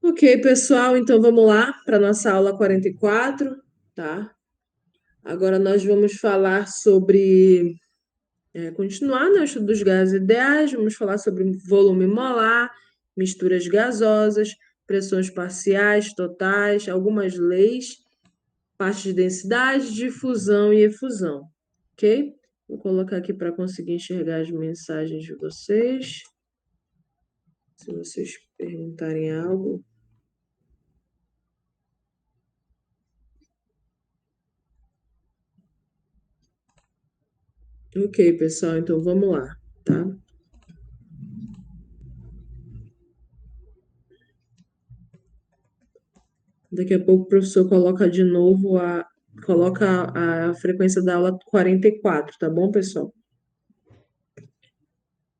Ok, pessoal, então vamos lá para nossa aula 44, tá? Agora nós vamos falar sobre, continuar, né, o estudo dos gases ideais, vamos falar sobre volume molar, misturas gasosas, pressões parciais, totais, algumas leis, partes de densidade, difusão e efusão, ok? Vou colocar aqui para conseguir enxergar as mensagens de vocês. Se vocês perguntarem algo. Ok, pessoal, então vamos lá, tá? Daqui a pouco o professor coloca de novo coloca a frequência da aula 44, tá bom, pessoal?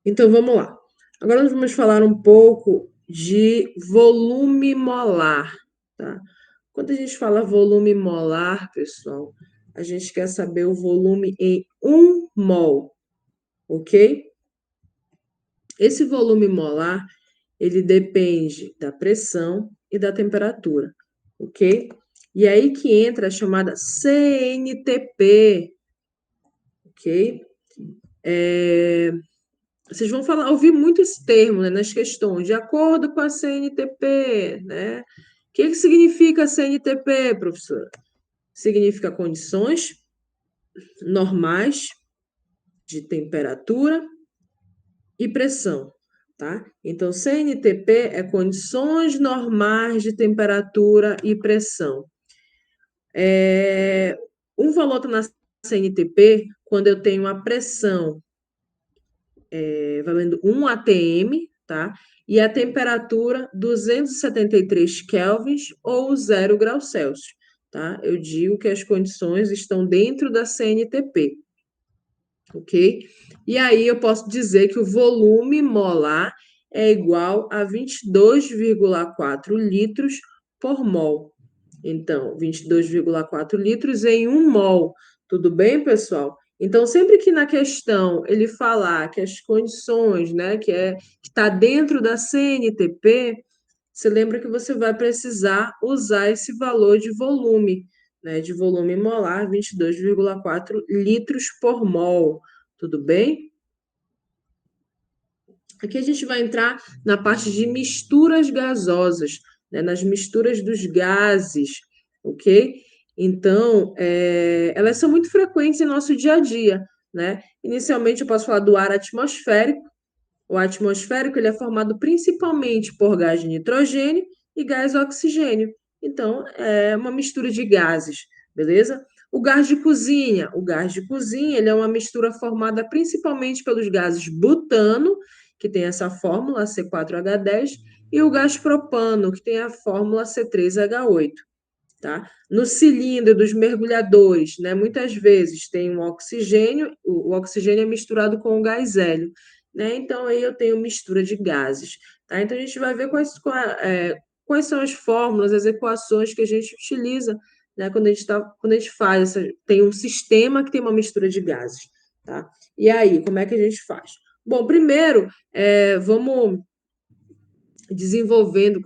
Então vamos lá. Agora nós vamos falar um pouco de volume molar, tá? Quando a gente fala volume molar, pessoal, a gente quer saber o volume em 1 mol, ok? Esse volume molar, ele depende da pressão e da temperatura, ok? E aí que entra a chamada CNTP, ok? Vocês vão ouvir muito esse termo, né, nas questões, de acordo com a CNTP, né? O que significa CNTP, professora? Significa condições normais de temperatura e pressão, tá? Então, CNTP é condições normais de temperatura e pressão. Um valor na CNTP, quando eu tenho a pressão valendo 1 atm, tá? E a temperatura 273 kelvins ou 0 graus Celsius, tá? Eu digo que as condições estão dentro da CNTP, ok? E aí eu posso dizer que o volume molar é igual a 22,4 litros por mol. Então, 22,4 litros em 1 mol. Tudo bem, pessoal? Então, sempre que na questão ele falar que as condições, né, que está dentro da CNTP, você lembra que você vai precisar usar esse valor de volume, né, de volume molar, 22,4 litros por mol. Tudo bem? Aqui a gente vai entrar na parte de misturas gasosas, né, nas misturas dos gases, ok? Então, elas são muito frequentes em nosso dia a dia, né? Inicialmente, eu posso falar do ar atmosférico. O ar atmosférico ele é formado principalmente por gás de nitrogênio e gás oxigênio. Então, é uma mistura de gases, beleza? O gás de cozinha ele é uma mistura formada principalmente pelos gases butano, que tem essa fórmula C4H10, e o gás propano, que tem a fórmula C3H8. Tá? No cilindro dos mergulhadores, né, muitas vezes tem um oxigênio, o oxigênio é misturado com o gás hélio, né? Então aí eu tenho mistura de gases, tá? Então a gente vai ver quais são as fórmulas, as equações que a gente utiliza, né, quando a gente faz tem um sistema que tem uma mistura de gases, tá? E aí, como é que a gente faz? Bom, primeiro, vamos desenvolvendo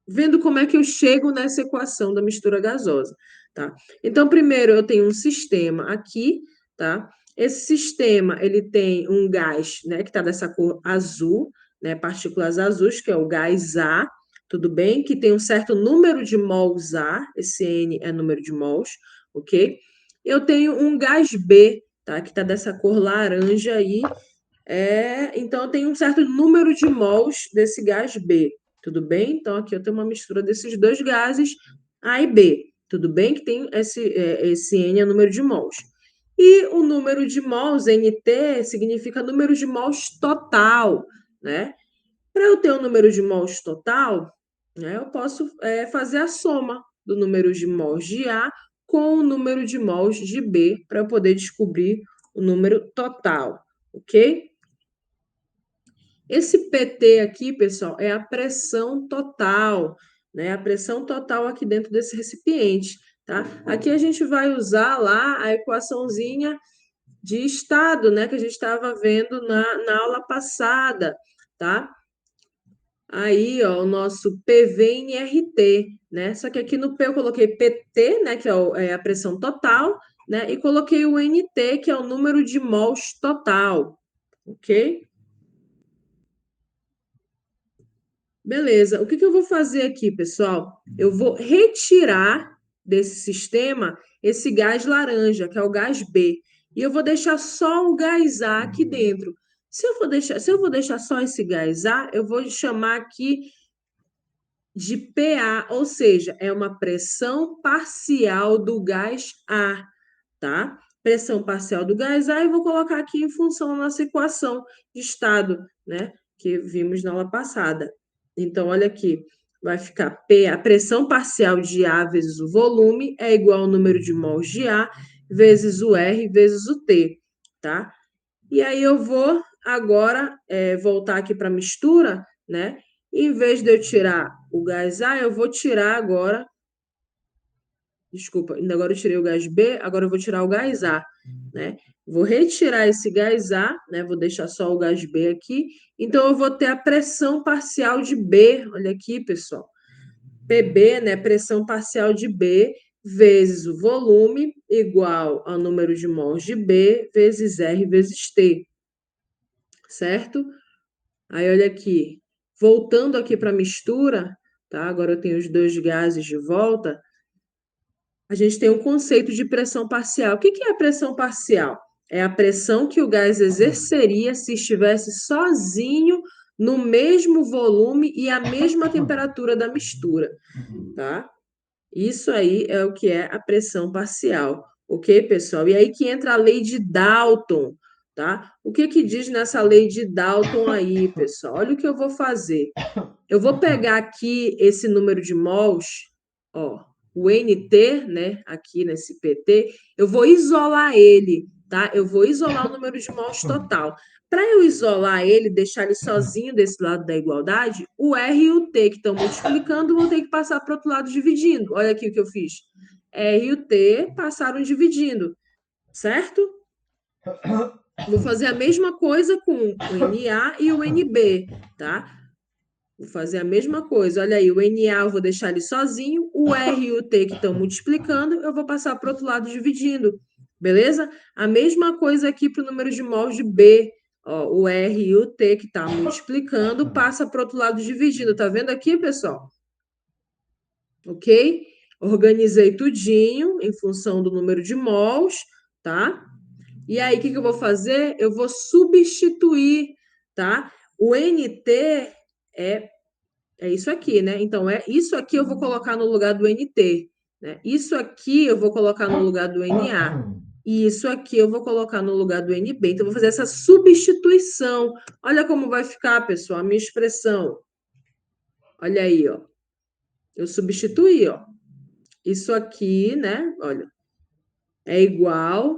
vendo como é que eu chego nessa equação da mistura gasosa, tá? Então, primeiro eu tenho um sistema aqui, tá? Esse sistema, ele tem um gás, né, que está dessa cor azul, né, partículas azuis, que é o gás A, tudo bem? Que tem um certo número de mols A, esse N é número de mols, ok? Eu tenho um gás B, tá? Que está dessa cor laranja aí, então eu tenho um certo número de mols desse gás B, tudo bem? Então aqui eu tenho uma mistura desses dois gases, A e B, tudo bem? Que tem esse N é número de mols. E o número de mols, NT, significa número de mols total, né? Para eu ter o número de mols total, né, eu posso fazer a soma do número de mols de A com o número de mols de B para eu poder descobrir o número total, ok? Esse PT aqui, pessoal, é a pressão total, né? A pressão total aqui dentro desse recipiente, tá? Aqui a gente vai usar lá a equaçãozinha de estado, né? Que a gente estava vendo na aula passada, tá? aí, ó, o nosso PV/NRT, né? Só que aqui no P eu coloquei PT, né, que é a pressão total, né? E coloquei o NT, que é o número de mols total, ok? Beleza. O que que eu vou fazer aqui, pessoal? Eu vou retirar desse sistema esse gás laranja, que é o gás B, e eu vou deixar só o gás A aqui dentro. Se eu vou deixar só esse gás A, eu vou chamar aqui de PA, ou seja, é uma pressão parcial do gás A, tá? Pressão parcial do gás A, e vou colocar aqui em função da nossa equação de estado, né? Que vimos na aula passada. Então, olha aqui, vai ficar P, a pressão parcial de A vezes o volume é igual ao número de mols de A vezes o R vezes o T, tá? E aí eu vou agora voltar aqui para a mistura, né? Em vez de eu tirar o gás A, eu vou tirar agora. Desculpa, ainda agora eu tirei o gás B, agora eu vou tirar o gás A, né? Vou retirar esse gás A, né? Vou deixar só o gás B aqui. Então, eu vou ter a pressão parcial de B. Olha aqui, pessoal. PB, né? Pressão parcial de B vezes o volume igual ao número de mols de B vezes R vezes T, certo? Aí, olha aqui. Voltando aqui para a mistura, tá? Agora eu tenho os dois gases de volta. A gente tem o conceito de pressão parcial. O que é a pressão parcial? É a pressão que o gás exerceria se estivesse sozinho no mesmo volume e a mesma temperatura da mistura, tá? Isso aí é o que é a pressão parcial, ok, pessoal? E aí que entra a lei de Dalton, tá? O que que diz nessa lei de Dalton aí, pessoal? Olha o que eu vou fazer. Eu vou pegar aqui esse número de mols, ó, o NT, né, aqui nesse PT, eu vou isolar ele, tá? Eu vou isolar o número de mols total. Para eu isolar ele, deixar ele sozinho desse lado da igualdade, o R e o T que estão multiplicando vão ter que passar para o outro lado dividindo. Olha aqui o que eu fiz. R e o T passaram dividindo, certo? Vou fazer a mesma coisa com o NA e o NB, tá? Vou fazer a mesma coisa. Olha aí, o NA eu vou deixar ele sozinho, o R e o T que estão multiplicando, eu vou passar para o outro lado dividindo. Beleza? A mesma coisa aqui para o número de mols de B. Ó, o R e o T que está multiplicando, passa para o outro lado dividindo. Tá vendo aqui, pessoal? Ok? Organizei tudinho em função do número de mols, tá? E aí, o que eu vou fazer? Eu vou substituir, tá? O NT é isso aqui, né? Então, isso aqui eu vou colocar no lugar do NT, né? Isso aqui eu vou colocar no lugar do NA. E isso aqui eu vou colocar no lugar do NB. Então, eu vou fazer essa substituição. Olha como vai ficar, pessoal, a minha expressão. Olha aí, ó. Eu substituí, ó. Isso aqui, né? Olha, é igual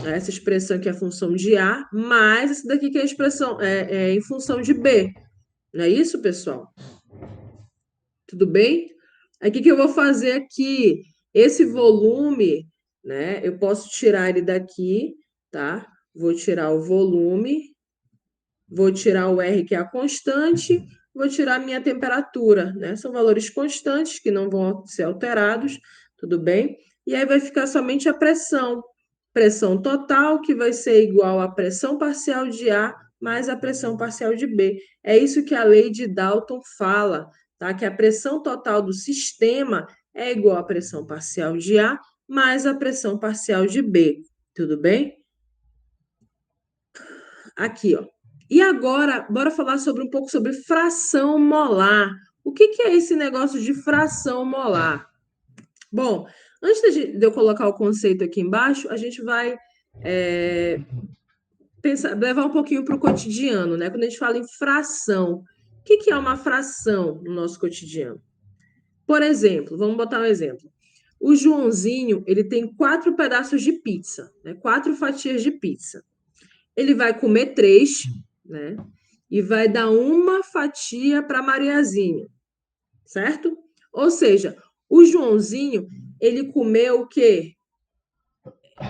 a essa expressão que é a função de A, mais essa daqui que é a expressão é em função de B. Não é isso, pessoal? Tudo bem? Aí, o que eu vou fazer aqui? Esse volume, né? Eu posso tirar ele daqui, tá? Vou tirar o volume, vou tirar o R, que é a constante, vou tirar a minha temperatura, né? São valores constantes que não vão ser alterados, tudo bem? E aí vai ficar somente a pressão. Pressão total, que vai ser igual à pressão parcial de A mais a pressão parcial de B. É isso que a lei de Dalton fala, tá? Que a pressão total do sistema é igual à pressão parcial de A mais a pressão parcial de B. Tudo bem? Aqui, ó. E agora, bora falar sobre um pouco sobre fração molar. O que é esse negócio de fração molar? Bom, antes de eu colocar o conceito aqui embaixo, a gente vai levar um pouquinho para o cotidiano, né? Quando a gente fala em fração, o que é uma fração no nosso cotidiano? Por exemplo, vamos botar um exemplo. O Joãozinho, ele tem 4 pedaços de pizza, né? 4 fatias de pizza. Ele vai comer 3, né? E vai dar uma fatia para Mariazinha, certo? Ou seja, o Joãozinho, ele comeu o quê?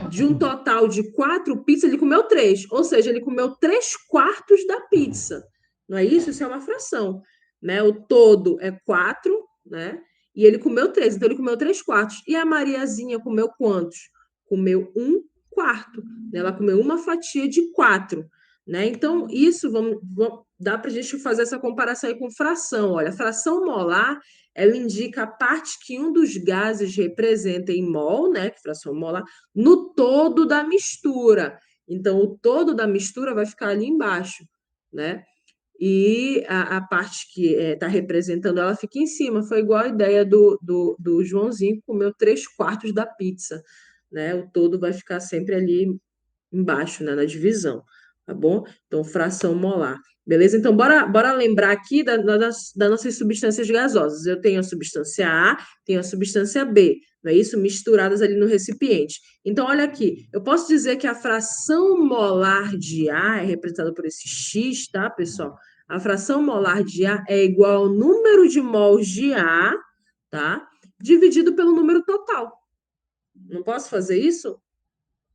De um total de 4 pizzas, ele comeu 3. Ou seja, ele comeu 3/4 da pizza. Não é isso? Isso é uma fração. né? O todo é 4, né? E ele comeu 3, então ele comeu 3 quartos. E a Mariazinha comeu quantos? Comeu 1 quarto, né? Ela comeu uma fatia de 4, né? Então, isso dá para a gente fazer essa comparação aí com fração. Olha, a fração molar, ela indica a parte que um dos gases representa em mol, né? Que fração molar, no todo da mistura. Então, o todo da mistura vai ficar ali embaixo, né? E a parte que está representando ela fica em cima. Foi igual a ideia do Joãozinho, que comeu 3 quartos da pizza, né? O todo vai ficar sempre ali embaixo, né, na divisão, tá bom? Então, fração molar. Beleza? Então, bora lembrar aqui das nossas substâncias gasosas. Eu tenho a substância A, tenho a substância B, não é isso? Misturadas ali no recipiente. Então, olha aqui, eu posso dizer que a fração molar de A é representada por esse X, tá, pessoal? A fração molar de A é igual ao número de mols de A, tá? Dividido pelo número total. Não posso fazer isso?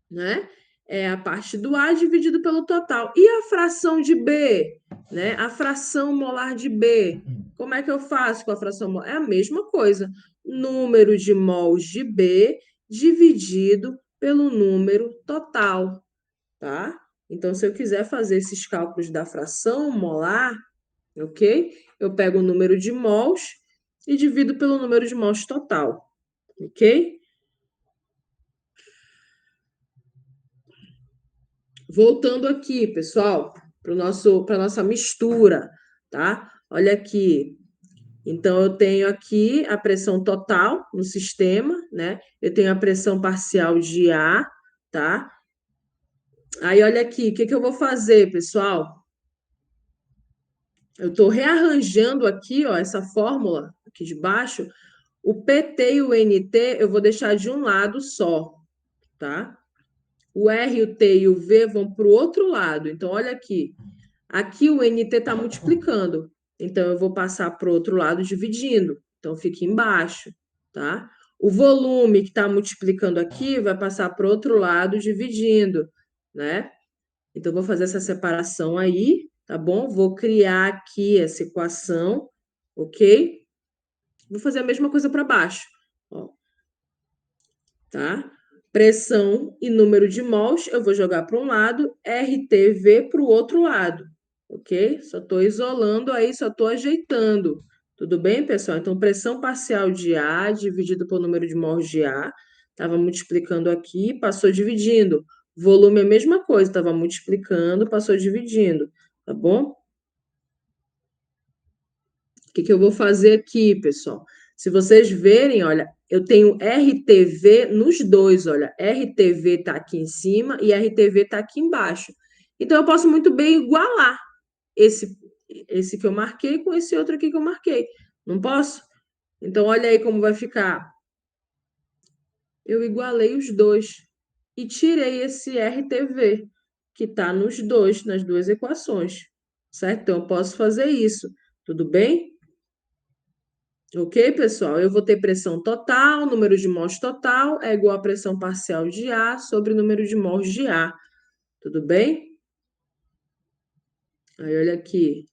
Né? É a parte do A dividido pelo total. E a fração de B, né? A fração molar de B. Como é que eu faço com a fração molar? É a mesma coisa. Número de mols de B dividido pelo número total, tá? Então, se eu quiser fazer esses cálculos da fração molar, ok? Eu pego o número de mols e divido pelo número de mols total, ok? Voltando aqui, pessoal, para nossa mistura, tá? Olha aqui. Então, eu tenho aqui a pressão total no sistema, né? Eu tenho a pressão parcial de A, tá? Aí, olha aqui, o que que eu vou fazer, pessoal? Eu estou rearranjando aqui, ó, essa fórmula aqui de baixo. O PT e o NT eu vou deixar de um lado só, tá? O R, o T e o V vão para o outro lado. Então, olha aqui. Aqui o NT está multiplicando. Então, eu vou passar para o outro lado dividindo. Então, fica embaixo, tá? O volume que está multiplicando aqui vai passar para o outro lado dividindo, né? Então, eu vou fazer essa separação aí, tá bom? Vou criar aqui essa equação, ok? Vou fazer a mesma coisa para baixo, ó, tá? Pressão e número de mols eu vou jogar para um lado, RTV para o outro lado, ok? Só estou isolando aí, só estou ajeitando. Tudo bem, pessoal? Então, pressão parcial de A dividido pelo número de mols de A. Estava multiplicando aqui, passou dividindo. Volume é a mesma coisa, estava multiplicando, passou dividindo. Tá bom? O que que eu vou fazer aqui, pessoal? Se vocês verem, olha, eu tenho RTV nos dois, olha, RTV está aqui em cima e RTV está aqui embaixo. Então, eu posso muito bem igualar esse, esse que eu marquei com esse outro aqui que eu marquei. Não posso? Então, olha aí como vai ficar. Eu igualei os dois e tirei esse RTV, que está nos dois, nas duas equações, certo? Então, eu posso fazer isso. Tudo bem? Ok, pessoal? Eu vou ter pressão total, número de mols total é igual a pressão parcial de A sobre o número de mols de A. Tudo bem? Aí, olha aqui.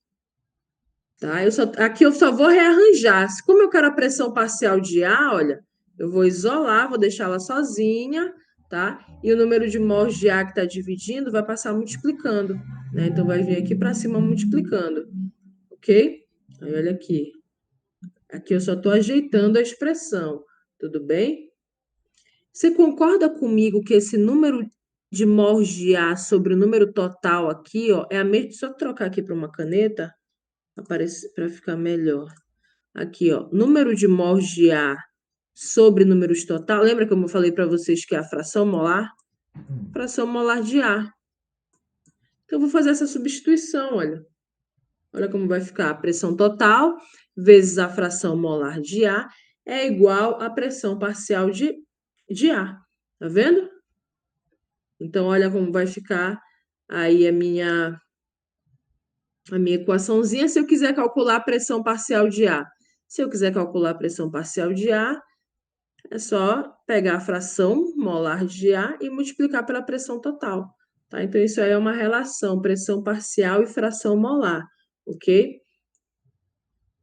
Tá? Aqui eu só vou rearranjar. Como eu quero a pressão parcial de A, olha, eu vou isolar, vou deixar ela sozinha, tá? E o número de mols de A que está dividindo vai passar multiplicando, né? Então, vai vir aqui para cima multiplicando, ok? Aí, olha aqui. Aqui eu só estou ajeitando a expressão, tudo bem? Você concorda comigo que esse número de mols de A sobre o número total aqui, ó, é a mesma. Só trocar aqui para uma caneta para ficar melhor. Aqui, ó, número de mols de A sobre números total. Lembra como eu falei para vocês que é a fração molar? Fração molar de A. Então, eu vou fazer essa substituição, olha. Olha como vai ficar. A pressão total vezes a fração molar de A é igual à pressão parcial de A. Tá vendo? Então, olha como vai ficar aí a minha equaçãozinha. Se eu quiser calcular a pressão parcial de A. Se eu quiser calcular a pressão parcial de A, é só pegar a fração molar de A e multiplicar pela pressão total, tá? Então, isso aí é uma relação, pressão parcial e fração molar, ok?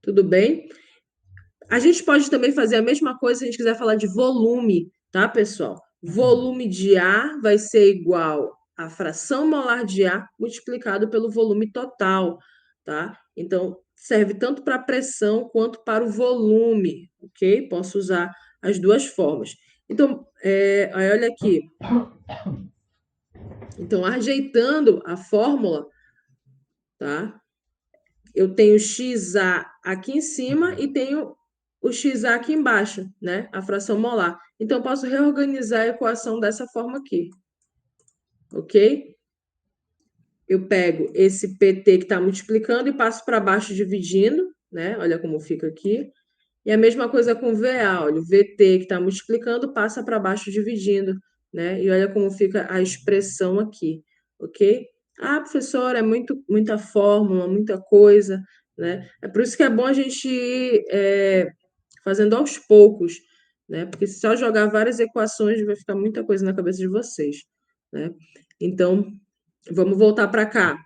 Tudo bem? A gente pode também fazer a mesma coisa se a gente quiser falar de volume, tá, pessoal? Volume de ar vai ser igual à fração molar de ar multiplicado pelo volume total, tá? Então, serve tanto para a pressão quanto para o volume, ok? Posso usar as duas formas. Então, aí olha aqui. Então, ajeitando a fórmula, tá? Eu tenho XA aqui em cima e tenho o XA aqui embaixo, né? A fração molar. Então, eu posso reorganizar a equação dessa forma aqui, ok? Eu pego esse PT que está multiplicando e passo para baixo dividindo, né? Olha como fica aqui. E a mesma coisa com VA, olha, o VT que está multiplicando passa para baixo dividindo, né? E olha como fica a expressão aqui, ok? Ah, professora, é muita fórmula, muita coisa, né? É por isso que é bom a gente ir fazendo aos poucos, né? Porque se só jogar várias equações vai ficar muita coisa na cabeça de vocês, né? Então, vamos voltar para cá.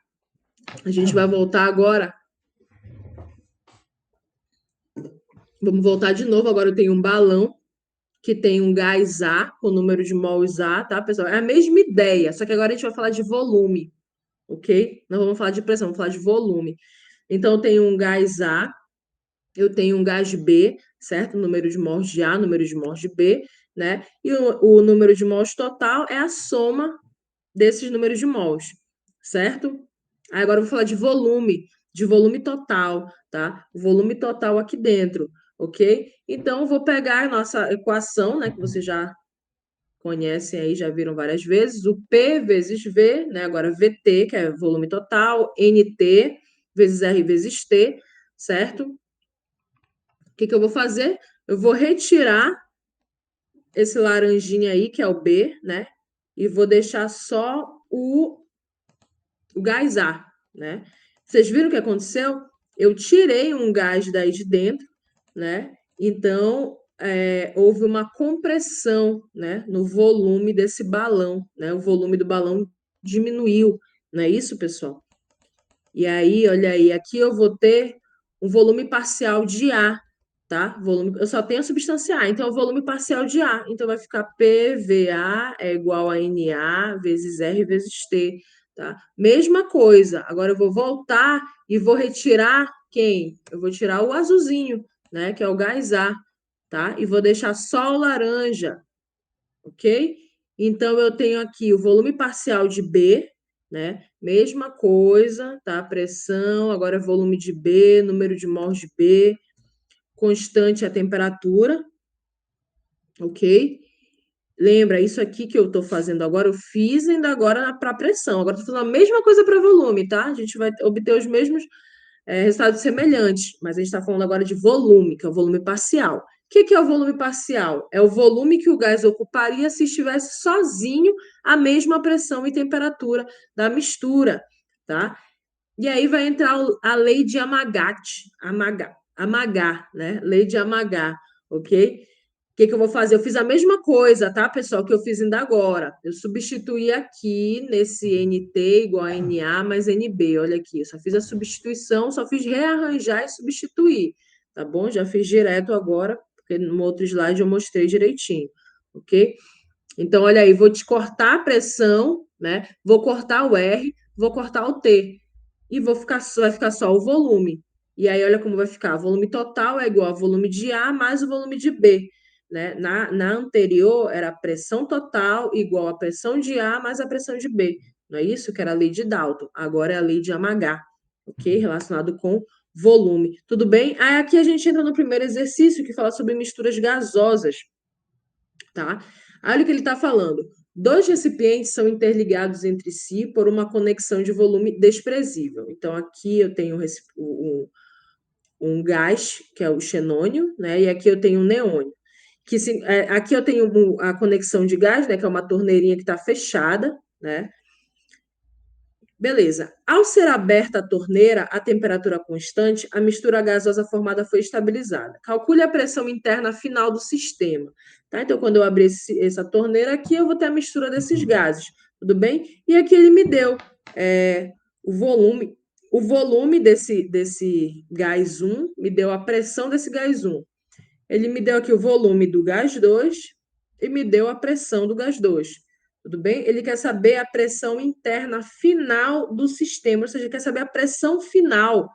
A gente vai voltar agora. Vamos voltar de novo. Agora eu tenho um balão que tem um gás A, com o número de mols A, tá, pessoal? É a mesma ideia, só que agora a gente vai falar de volume, ok? Não vamos falar de pressão, vamos falar de volume. Então, eu tenho um gás A, eu tenho um gás B, certo? Número de mols de A, número de mols de B, né? E o número de mols total é a soma desses números de mols, certo? Aí agora eu vou falar de volume total, tá? O volume total aqui dentro, ok? Então, eu vou pegar a nossa equação, né, que vocês já conhecem aí, já viram várias vezes, o P vezes V, né? Agora VT, que é volume total, NT vezes R vezes T, certo? O que que eu vou fazer? Eu vou retirar esse laranjinha aí, que é o B, né? E vou deixar só o gás A, né? Vocês viram o que aconteceu? Eu tirei um gás daí de dentro, né? Então, houve uma compressão, né, no volume desse balão, né? O volume do balão diminuiu, não é isso, pessoal? E aí, olha aí, aqui eu vou ter um volume parcial de A, tá? Eu só tenho a substância A, então é o volume parcial de A. Então vai ficar PVA é igual a NA vezes R vezes T, tá? Mesma coisa. Agora eu vou voltar e vou retirar quem? Eu vou tirar o azulzinho, né, que é o gás A, tá? E vou deixar só o laranja, ok? Então eu tenho aqui o volume parcial de B, né? Mesma coisa, tá? Pressão, agora é volume de B, número de mols de B, constante a temperatura, ok? Lembra, isso aqui que eu estou fazendo agora, eu fiz ainda agora para pressão. Agora estou fazendo a mesma coisa para volume, tá? A gente vai obter os mesmos resultados semelhantes, mas a gente está falando agora de volume, que é o volume parcial. O que é o volume parcial? É o volume que o gás ocuparia se estivesse sozinho a mesma pressão e temperatura da mistura, tá? E aí vai entrar a lei de Amagat, né? Lei de Amagat, ok? O que eu vou fazer? Eu fiz a mesma coisa, tá, pessoal, que eu fiz ainda agora. Eu substituí aqui nesse NT igual a NA mais NB. Olha aqui, eu só fiz a substituição, só fiz rearranjar e substituir, tá bom? Já fiz direto agora, porque no outro slide eu mostrei direitinho, ok? Então, olha aí, vou te cortar a pressão, né? Vou cortar o R, vou cortar o T e vai ficar só o volume. E aí, olha como vai ficar. O volume total é igual ao volume de A mais o volume de B. Né? Na anterior, era a pressão total igual a pressão de A mais a pressão de B. Não é isso? Que era a lei de Dalton. Agora é a lei de Amagat, ok? Relacionado com volume. Tudo bem? Aí aqui a gente entra no primeiro exercício que fala sobre misturas gasosas, tá? Olha o que ele está falando. Dois recipientes são interligados entre si por uma conexão de volume desprezível. Então, aqui eu tenho um gás, que é o xenônio, né? E aqui eu tenho um neônio. Aqui eu tenho a conexão de gás, né? Que é uma torneirinha que está fechada, né? Beleza. Ao ser aberta a torneira a temperatura constante, a mistura gasosa formada foi estabilizada. Calcule a pressão interna final do sistema. Tá? Então, quando eu abrir essa torneira aqui, eu vou ter a mistura desses gases. Tudo bem? E aqui ele me deu o volume o volume desse gás 1 me deu a pressão desse gás 1. Ele me deu aqui o volume do gás 2 e me deu a pressão do gás 2. Tudo bem? Ele quer saber a pressão interna final do sistema, ou seja, ele quer saber a pressão final,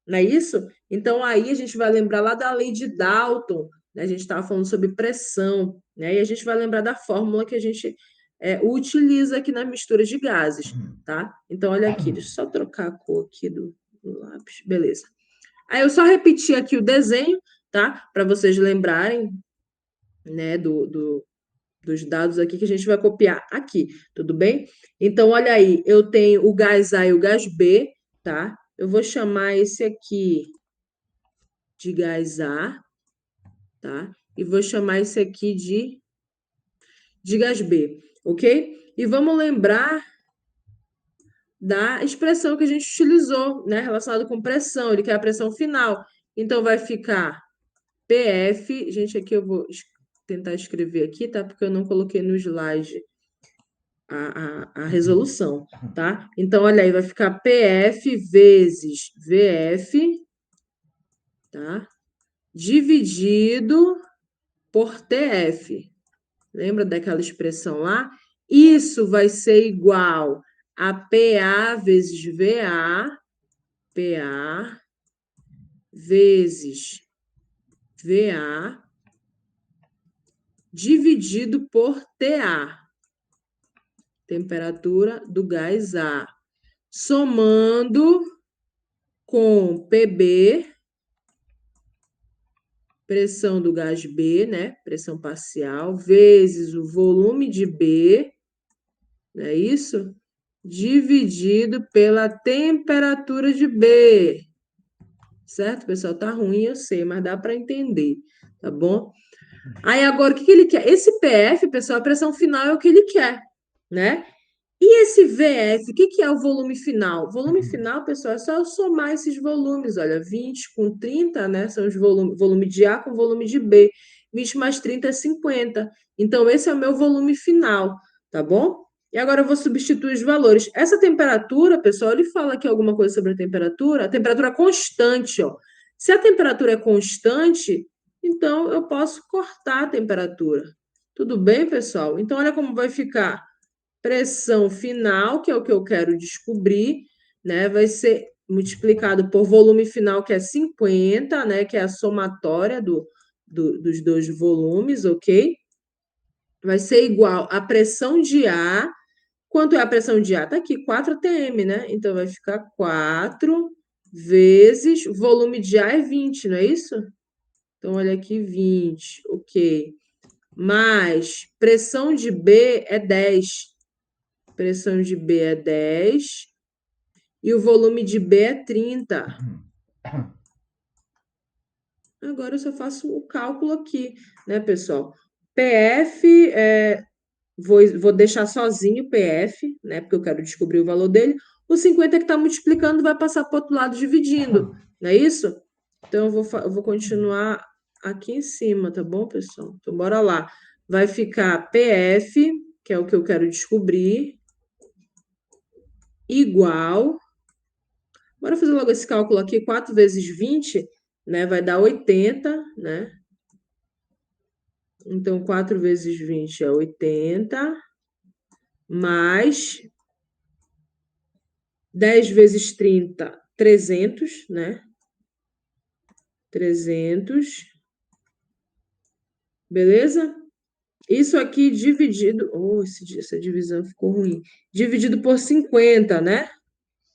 não é isso? Então, aí a gente vai lembrar lá da lei de Dalton, né? A gente estava falando sobre pressão, né? E a gente vai lembrar da fórmula que a gente utiliza aqui nas misturas de gases, tá? Então, olha aqui, deixa eu só trocar a cor aqui do lápis. Beleza. Aí eu só repeti aqui o desenho, tá? Para vocês lembrarem, né, dos dados aqui que a gente vai copiar aqui, tudo bem? Então, olha aí, eu tenho o gás A e o gás B, tá? Eu vou chamar esse aqui de gás A, tá? E vou chamar esse aqui de gás B, ok? E vamos lembrar da expressão que a gente utilizou, né? Relacionado com pressão, ele quer a pressão final. Então, vai ficar PF, gente, aqui eu vou tentar escrever aqui, tá? Porque eu não coloquei no slide a resolução, tá? Então, olha aí, vai ficar PF vezes VF, tá? Dividido por TF. Lembra daquela expressão lá? Isso vai ser igual a PA vezes VA, PA vezes VA, dividido por TA, temperatura do gás A, somando com PB, pressão do gás B, né? Pressão parcial, vezes o volume de B, não é isso? Dividido pela temperatura de B. Certo, pessoal? Tá ruim, eu sei, mas dá para entender, tá bom? Aí agora, o que ele quer? Esse PF, pessoal, a pressão final é o que ele quer, né? E esse VF, o que é o volume final? O volume final, pessoal, é só eu somar esses volumes. Olha, 20 com 30, né? São os volume de A com volume de B. 20 mais 30 é 50. Então, esse é o meu volume final, tá bom? E agora eu vou substituir os valores. Essa temperatura, pessoal, ele fala aqui alguma coisa sobre a temperatura constante, ó. Se a temperatura é constante, então eu posso cortar a temperatura. Tudo bem, pessoal? Então, olha como vai ficar. Pressão final, que é o que eu quero descobrir, né? Vai ser multiplicado por volume final, que é 50, né? Que é a somatória dos dois volumes, ok? Vai ser igual a pressão de A. Quanto é a pressão de A? Tá aqui, 4 atm, né? Então, vai ficar 4 vezes... Volume de A é 20, não é isso? Então, olha aqui, 20, ok. Mais pressão de B é 10. Pressão de B é 10 e o volume de B é 30. Agora eu só faço o cálculo aqui, né, pessoal? PF, vou deixar sozinho PF, né, porque eu quero descobrir o valor dele. O 50 que está multiplicando vai passar para o outro lado dividindo, não é isso? Então, eu vou continuar aqui em cima, tá bom, pessoal? Então, bora lá. Vai ficar PF, que é o que eu quero descobrir, igual... Bora fazer logo esse cálculo aqui, 4 vezes 20, né? Vai dar 80, né? Então, 4 vezes 20 é 80, mais 10 vezes 30, 300, né? 300, beleza? Isso aqui dividido... Oh, essa divisão ficou ruim. Dividido por 50, né?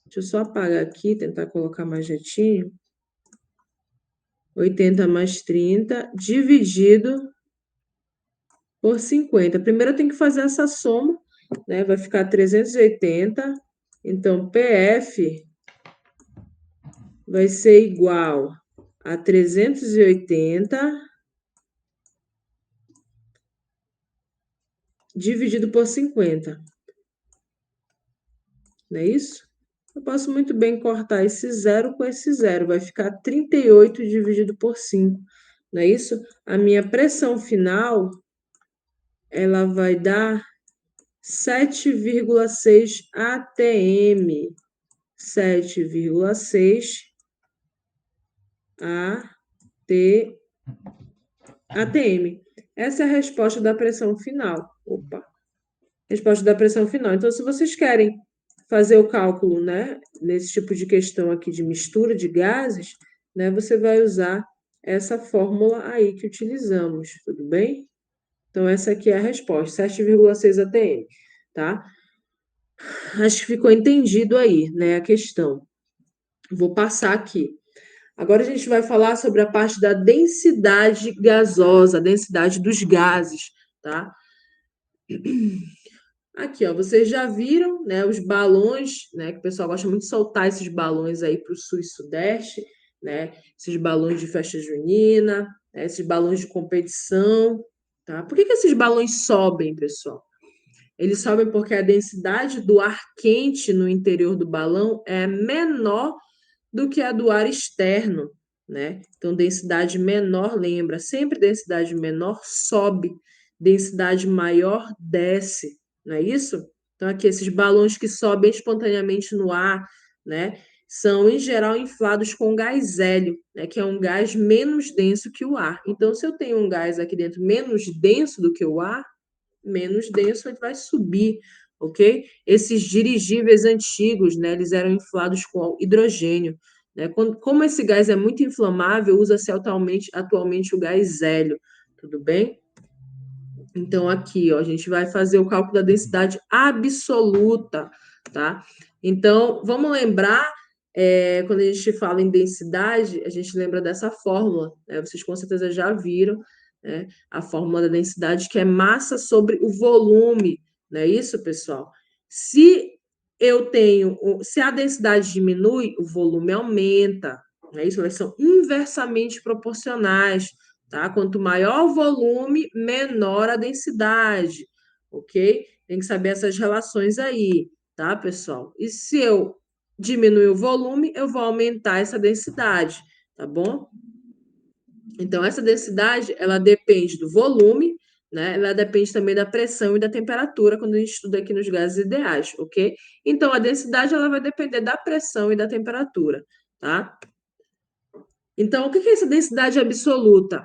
Deixa eu só apagar aqui, tentar colocar mais retinho. 80 mais 30, dividido por 50. Primeiro eu tenho que fazer essa soma, né? Vai ficar 380. Então, PF vai ser igual a 380 dividido por 50. Não é isso? Eu posso muito bem cortar esse zero com esse zero. Vai ficar 38 dividido por 5. Não é isso? A minha pressão final, ela vai dar 7,6 atm. 7,6 atm. Essa é a resposta da pressão final. Opa! Resposta da pressão final. Então, se vocês querem fazer o cálculo, né, nesse tipo de questão aqui de mistura de gases, né, você vai usar essa fórmula aí que utilizamos, tudo bem? Então, essa aqui é a resposta, 7,6 atm, tá? Acho que ficou entendido aí, né, a questão. Vou passar aqui. Agora a gente vai falar sobre a parte da densidade gasosa, a densidade dos gases, tá? Aqui, ó, vocês já viram, né, os balões, né, que o pessoal gosta muito de soltar esses balões aí para o sul e sudeste, né, esses balões de festa junina, né, esses balões de competição, tá? Por que que esses balões sobem, pessoal? Eles sobem porque a densidade do ar quente no interior do balão é menor do que a do ar externo, né? Então, densidade menor, lembra, sempre densidade menor sobe, densidade maior desce, não é isso? Então, aqui, esses balões que sobem espontaneamente no ar, né? São, em geral, inflados com gás hélio, né, que é um gás menos denso que o ar. Então, se eu tenho um gás aqui dentro menos denso do que o ar, menos denso, ele vai subir, ok? Esses dirigíveis antigos, né, eles eram inflados com hidrogênio, né? Como esse gás é muito inflamável, usa-se atualmente o gás hélio, tudo bem? Então, aqui, ó, a gente vai fazer o cálculo da densidade absoluta, tá? Então, vamos lembrar, quando a gente fala em densidade, a gente lembra dessa fórmula, né? Vocês com certeza já viram, né? A fórmula da densidade, que é massa sobre o volume, não é isso, pessoal? Se a densidade diminui, o volume aumenta, não é isso? Elas são inversamente proporcionais. Tá? Quanto maior o volume, menor a densidade, ok? Tem que saber essas relações aí, tá, pessoal? E se eu diminuir o volume, eu vou aumentar essa densidade, tá bom? Então, essa densidade, ela depende do volume, né? Ela depende também da pressão e da temperatura, quando a gente estuda aqui nos gases ideais, ok? Então, a densidade, ela vai depender da pressão e da temperatura, tá? Então, o que é essa densidade absoluta?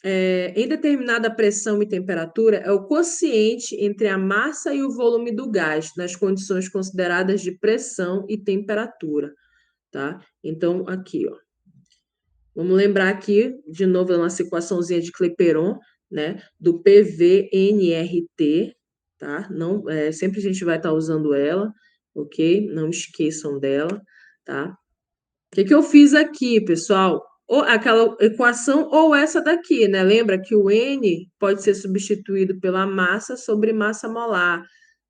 Em determinada pressão e temperatura, é o quociente entre a massa e o volume do gás, nas condições consideradas de pressão e temperatura, tá? Então, aqui, ó. Vamos lembrar aqui, de novo, da nossa equaçãozinha de Clapeyron, né? Do PV-nRT, tá? Não, sempre a gente vai estar usando ela, ok? Não esqueçam dela, tá? O que que eu fiz aqui, pessoal? Ou aquela equação ou essa daqui, né? Lembra que o N pode ser substituído pela massa sobre massa molar,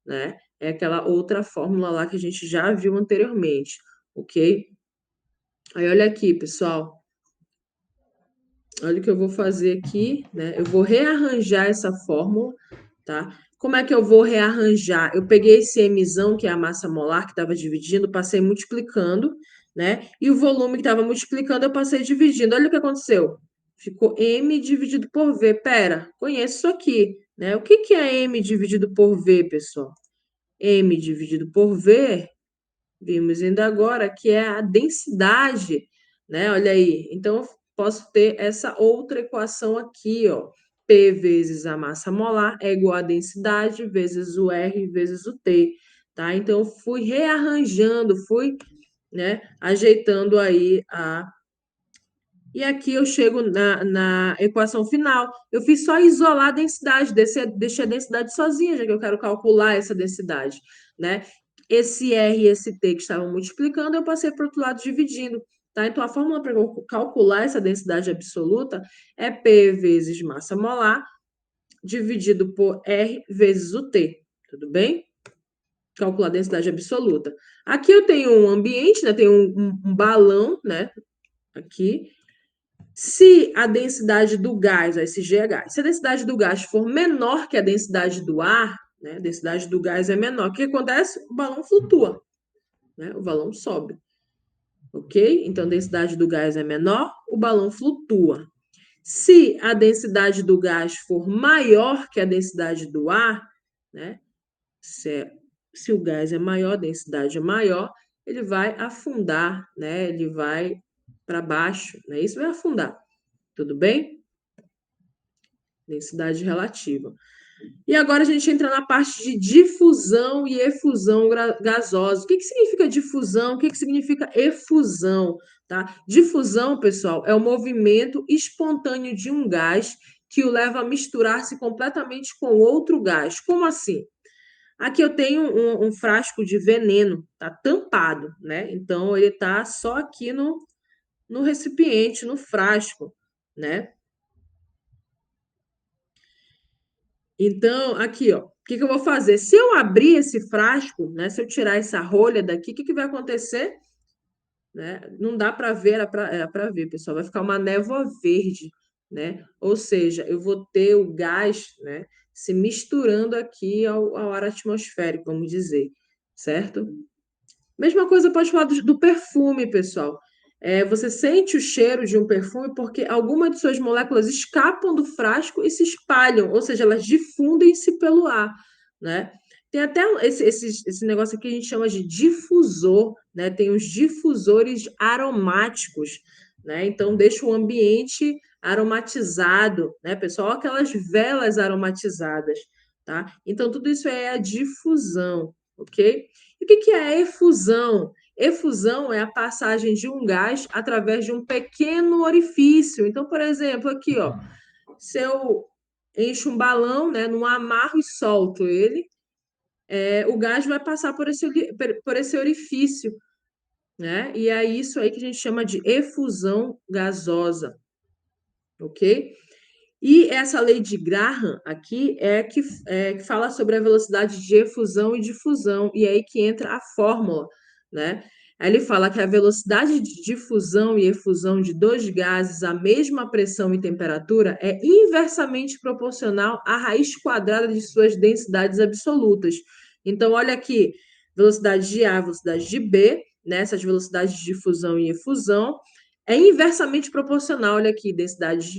né? É aquela outra fórmula lá que a gente já viu anteriormente, ok? Aí, olha aqui, pessoal. Olha o que eu vou fazer aqui, né? Eu vou rearranjar essa fórmula, tá? Como é que eu vou rearranjar? Eu peguei esse Mzão, que é a massa molar, que estava dividindo, passei multiplicando, né? E o volume que estava multiplicando, eu passei dividindo. Olha o que aconteceu. Ficou M dividido por V. Pera, conheço isso aqui, né? O que que é M dividido por V, pessoal? M dividido por V, vimos ainda agora, que é a densidade, né? Olha aí. Então, eu posso ter essa outra equação aqui, ó. P vezes a massa molar é igual a densidade vezes o R vezes o T, tá? Então, eu fui rearranjando, né, ajeitando aí a... E aqui eu chego na equação final. Eu fiz só isolar a densidade, deixei a densidade sozinha, já que eu quero calcular essa densidade, né? Esse R e esse T que estavam multiplicando, eu passei para o outro lado dividindo, tá? Então, a fórmula para calcular essa densidade absoluta é P vezes massa molar dividido por R vezes o T, tudo bem? Calcular a densidade absoluta. Aqui eu tenho um ambiente, né? Tenho um balão, né? Aqui. Se a densidade do gás, esse GH, se a densidade do gás for menor que a densidade do ar, né? A densidade do gás é menor. O que acontece? O balão flutua, né? O balão sobe. Ok? Então, a densidade do gás é menor, o balão flutua. Se a densidade do gás for maior que a densidade do ar, né? Se o gás é maior, a densidade é maior, ele vai afundar, né? Ele vai para baixo, né? Isso vai afundar, tudo bem? Densidade relativa. E agora a gente entra na parte de difusão e efusão gasosa. O que significa difusão? O que significa efusão? Tá? Difusão, pessoal, é o movimento espontâneo de um gás que o leva a misturar-se completamente com outro gás. Como assim? Aqui eu tenho um frasco de veneno, tá tampado, né? Então ele tá só aqui no recipiente, no frasco, né? Então, aqui, ó, o que eu vou fazer? Se eu abrir esse frasco, né? Se eu tirar essa rolha daqui, o que vai acontecer? Né? Não dá para ver, é para ver, pessoal. Vai ficar uma névoa verde, né? Ou seja, eu vou ter o gás, né? Se misturando aqui ao ar atmosférico, vamos dizer, certo? Mesma coisa pode falar do perfume, pessoal. Você sente o cheiro de um perfume porque algumas de suas moléculas escapam do frasco e se espalham, ou seja, elas difundem-se pelo ar, né? Tem até esse negócio aqui que a gente chama de difusor, né? Tem os difusores aromáticos, né? Então deixa o ambiente aromatizado, né, pessoal? Aquelas velas aromatizadas, tá? Então tudo isso é a difusão, ok? E o que é a efusão? Efusão é a passagem de um gás através de um pequeno orifício. Então, por exemplo, aqui, ó, se eu encho um balão, né, não amarro e solto ele, o gás vai passar por esse orifício, né? E é isso aí que a gente chama de efusão gasosa, ok? E essa lei de Graham aqui que fala sobre a velocidade de efusão e difusão, e é aí que entra a fórmula, né? Aí ele fala que a velocidade de difusão e efusão de dois gases à mesma pressão e temperatura é inversamente proporcional à raiz quadrada de suas densidades absolutas. Então, olha aqui, velocidade de A, velocidade de B, né? Essas velocidades de difusão e efusão é inversamente proporcional, olha aqui, densidade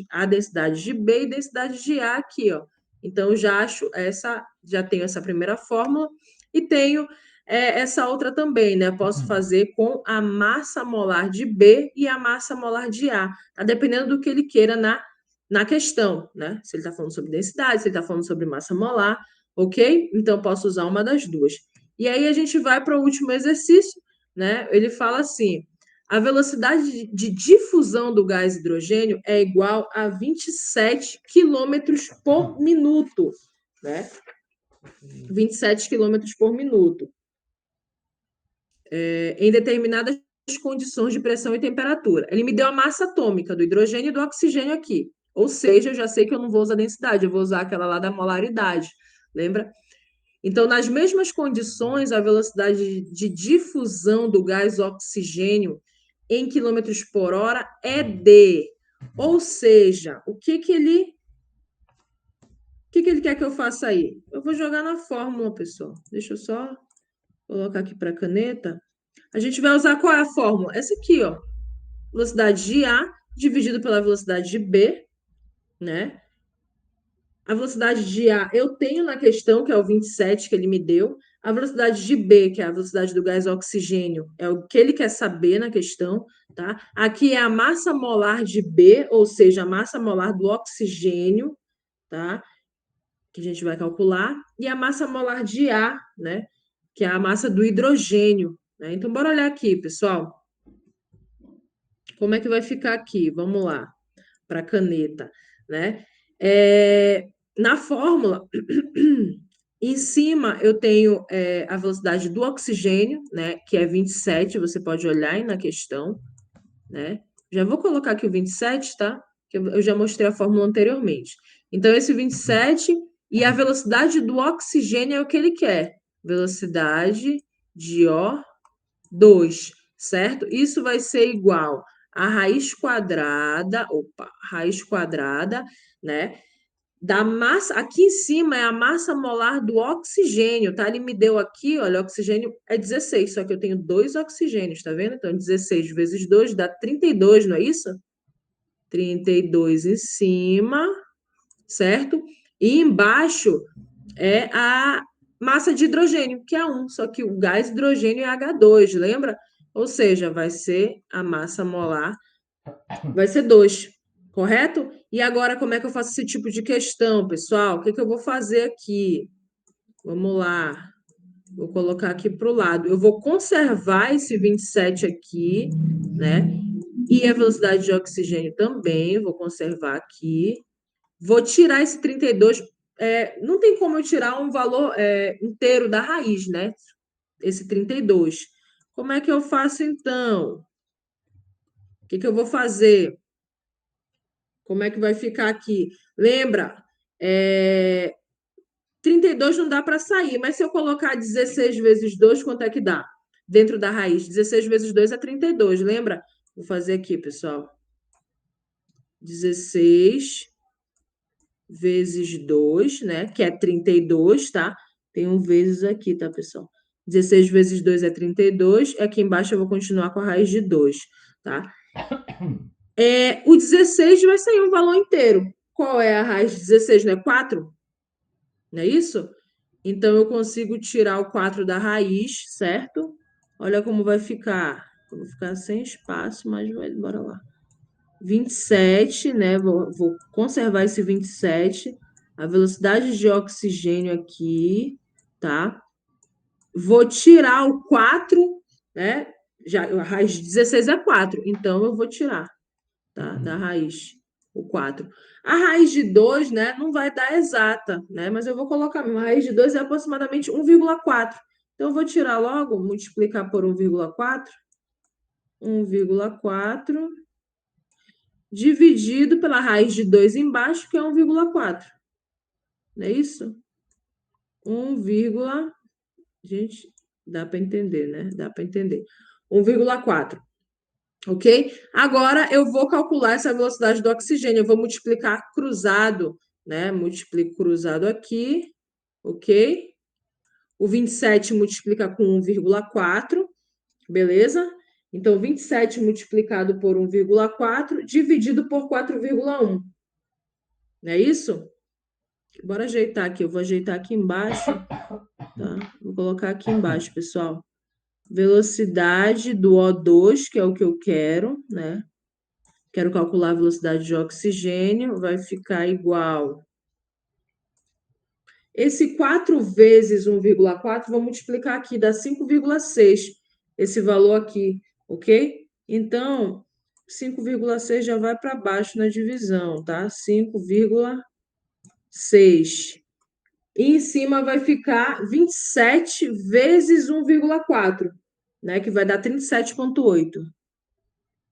de B e densidade de A aqui, ó. Então, já tenho essa primeira fórmula e tenho essa outra também, né? Posso fazer com a massa molar de B e a massa molar de A, tá? Dependendo do que ele queira na questão, né? Se ele está falando sobre densidade, se ele está falando sobre massa molar, ok? Então, posso usar uma das duas. E aí, a gente vai para o último exercício, né? Ele fala assim: a velocidade de difusão do gás hidrogênio é igual a 27 quilômetros por minuto, né? 27 quilômetros por minuto. Em determinadas condições de pressão e temperatura. Ele me deu a massa atômica do hidrogênio e do oxigênio aqui. Ou seja, eu já sei que eu não vou usar densidade, eu vou usar aquela lá da molaridade. Lembra? Então, nas mesmas condições, a velocidade de difusão do gás oxigênio em quilômetros por hora é D. Ou seja, o que ele quer que eu faça aí? Eu vou jogar na fórmula, pessoal. Deixa eu só colocar aqui para a caneta. A gente vai usar qual é a fórmula? Essa aqui, ó. Velocidade de A dividido pela velocidade de B, né? A velocidade de A eu tenho na questão, que é o 27 que ele me deu. A velocidade de B, que é a velocidade do gás oxigênio, é o que ele quer saber na questão, tá? Aqui é a massa molar de B, ou seja, a massa molar do oxigênio, tá? Que a gente vai calcular. E a massa molar de A, né? Que é a massa do hidrogênio, né? Então, bora olhar aqui, pessoal. Como é que vai ficar aqui? Vamos lá, para a caneta, né? Na fórmula, em cima eu tenho a velocidade do oxigênio, né? Que é 27, você pode olhar aí na questão, né? Já vou colocar aqui o 27, tá? Que eu já mostrei a fórmula anteriormente. Então, esse 27 e a velocidade do oxigênio é o que ele quer. Velocidade de O2, certo? Isso vai ser igual a raiz quadrada, né? Da massa, aqui em cima é a massa molar do oxigênio, tá? Ele me deu aqui, olha, oxigênio é 16, só que eu tenho dois oxigênios, tá vendo? Então, 16 vezes 2 dá 32, não é isso? 32 em cima, certo? E embaixo é a massa de hidrogênio, que é 1, só que o gás hidrogênio é H2, lembra? Ou seja, vai ser a massa molar, vai ser 2, correto? E agora, como é que eu faço esse tipo de questão, pessoal? O que eu vou fazer aqui? Vamos lá. Vou colocar aqui para o lado. Eu vou conservar esse 27 aqui, né? E a velocidade de oxigênio também, vou conservar aqui. Vou tirar esse 32. Não tem como eu tirar um valor inteiro da raiz, né? Esse 32. Como é que eu faço então? O que eu vou fazer? Como é que vai ficar aqui? Lembra, 32 não dá para sair, mas se eu colocar 16 vezes 2, quanto é que dá? Dentro da raiz, 16 vezes 2 é 32, lembra? Vou fazer aqui, pessoal. 16 vezes 2, né? Que é 32, tá? Tem um vezes aqui, tá, pessoal? 16 vezes 2 é 32. Aqui embaixo eu vou continuar com a raiz de 2, tá? O 16 vai sair um valor inteiro. Qual é a raiz de 16? Não é 4? Não é isso? Então, eu consigo tirar o 4 da raiz, certo? Olha como vai ficar. Eu vou ficar sem espaço, mas bora lá. 27, né? Vou conservar esse 27. A velocidade de oxigênio aqui, tá? Vou tirar o 4, né? Já, a raiz de 16 é 4, então eu vou tirar, tá? Da raiz, o 4. A raiz de 2, né? Não vai dar exata, né? Mas eu vou colocar, a raiz de 2 é aproximadamente 1,4. Então, eu vou tirar logo, multiplicar por 1,4. 1,4 dividido pela raiz de 2 embaixo, que é 1,4. Não é isso? 1, gente, dá para entender, né? Dá para entender. 1,4, ok? Agora eu vou calcular essa velocidade do oxigênio. Eu vou multiplicar cruzado, né? Multiplico cruzado aqui, ok? O 27 multiplica com 1,4, beleza? Então, 27 multiplicado por 1,4 dividido por 4,1. Não é isso? Bora ajeitar aqui. Eu vou ajeitar aqui embaixo, tá? Vou colocar aqui embaixo, pessoal. Velocidade do O2, que é o que eu quero, né? Quero calcular a velocidade de oxigênio, vai ficar igual. Esse 4 vezes 1,4, vou multiplicar aqui, dá 5,6. Esse valor aqui, ok? Então, 5,6 já vai para baixo na divisão, tá? 5,6. E em cima vai ficar 27 vezes 1,4, né? Que vai dar 37,8.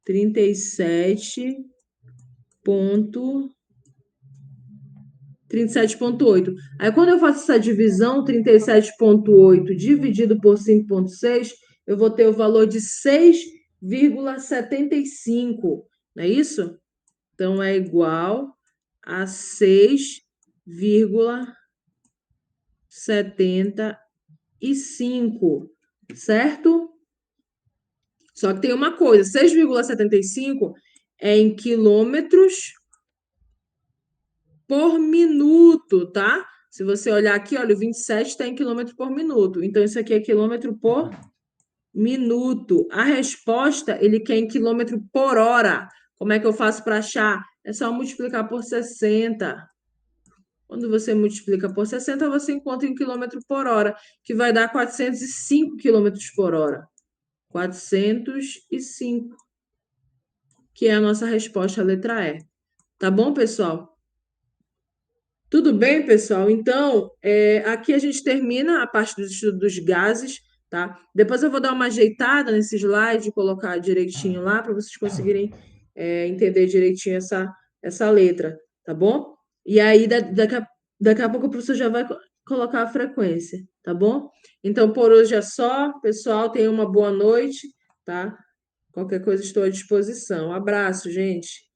37,8. Aí, quando eu faço essa divisão, 37,8 dividido por 5,6, eu vou ter o valor de 6,75. Não é isso? Então, é igual a 6,75, certo? Só que tem uma coisa, 6,75 é em quilômetros por minuto, tá? Se você olhar aqui, olha, o 27 está em quilômetro por minuto. Então, isso aqui é quilômetro por minuto. A resposta, ele quer em quilômetro por hora. Como é que eu faço para achar? É só multiplicar por 60. Quando você multiplica por 60, você encontra em quilômetro por hora, que vai dar 405 quilômetros por hora. 405, que é a nossa resposta, a letra E. Tá bom, pessoal? Tudo bem, pessoal? Então, aqui a gente termina a parte do estudo dos gases, tá? Depois eu vou dar uma ajeitada nesse slide, colocar direitinho lá, para vocês conseguirem entender direitinho essa letra, tá bom? E aí, daqui a pouco o professor já vai colocar a frequência, tá bom? Então, por hoje é só, pessoal. Tenham uma boa noite, tá? Qualquer coisa estou à disposição. Um abraço, gente.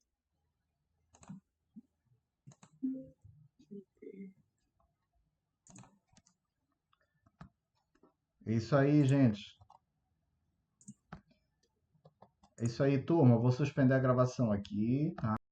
É isso aí, gente. É isso aí, turma. Vou suspender a gravação aqui, tá?